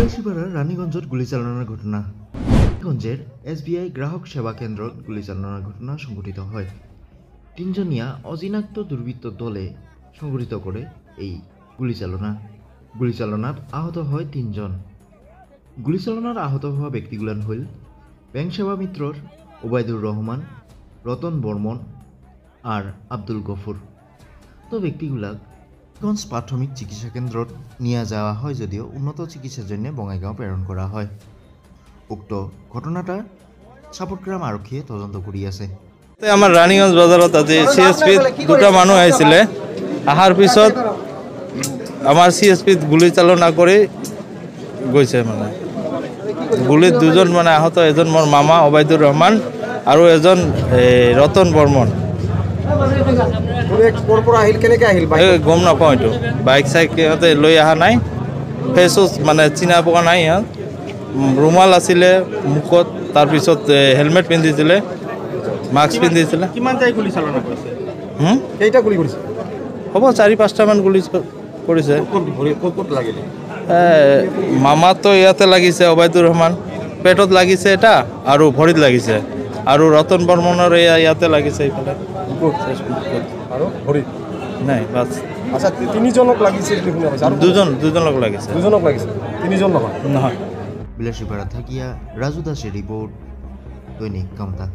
বিলাসীপাড়ার রানীগঞ্জত গুলি চালনার ঘটনা। রানীগঞ্জের SBI গ্রাহক সেবা কেন্দ্রত গুলি চালনার ঘটনা সংঘটিত হয়। তিনজনিয়া অচিনাক্ত দুর্বৃত্ত দলে সংঘটিত করে এই গুলিচালনাত আহত হয় তিনজন। গুলিচালনার আহত হওয়া ব্যক্তিগুলান হইল ব্যাংক সেবা মিত্রর ওবায়দুর রহমান, রতন বর্মন আর আব্দুল গফুর। তো ব্যক্তিগুলাক গঞ্জ প্রাথমিক চিকিৎসা কেন্দ্রত নিয়ে যাওয়া হয়, যদিও উন্নত চিকিৎসার জন্য বঙাইগাঁও প্রেরণ করা হয়। উক্ত ঘটনাটা সাপটগ্রাম আরক্ষীয়ে তদন্ত কৰি আছে। আমাৰ ৰানীগঞ্জ বাজাৰত আজি CSP দুটা মানুহ আহিছিলে। আহাৰ পিছত আমাৰ CSP গুলি চালনা কৰি গৈছে। মানে গুলিত দুজন মানে আহত, এজন মোৰ মামা ওবায়দুৰ ৰহমান আৰু এজন রতন বর্মন। গম নাপাওঁ, এইটো বাইক চাইক সিহঁতে লৈ অহা নাই, ফেচো মানে চিনা পোৱা নাই। সিহঁত ৰুমাল আছিলে মুখত, তাৰপিছত হেলমেট পিন্ধিছিলে, মাস্ক পিন্ধিছিলে। কেইটা গুলি কৰিছে? হ'ব 4-5টামান গুলি কৰিছে। মামাতো ইয়াতে লাগিছে, ওবায়দুৰ ৰহমান পেটত লাগিছে এটা, আৰু ভৰিত লাগিছে, আৰু ৰতন বৰ্মনৰ ইয়াতে লাগিছে এইফালে। আৰু ভৰিত নাই, বাছ। আচ্ছা, তিনিজনক লাগিছে? দুজনক লাগিছে। দুজনক লাগিছে, তিনিজন নহয়? নহয়। বিলাসীপাড়া থাকিয়া রাজু দাসের রিপোর্ট, দৈনিক কামতা।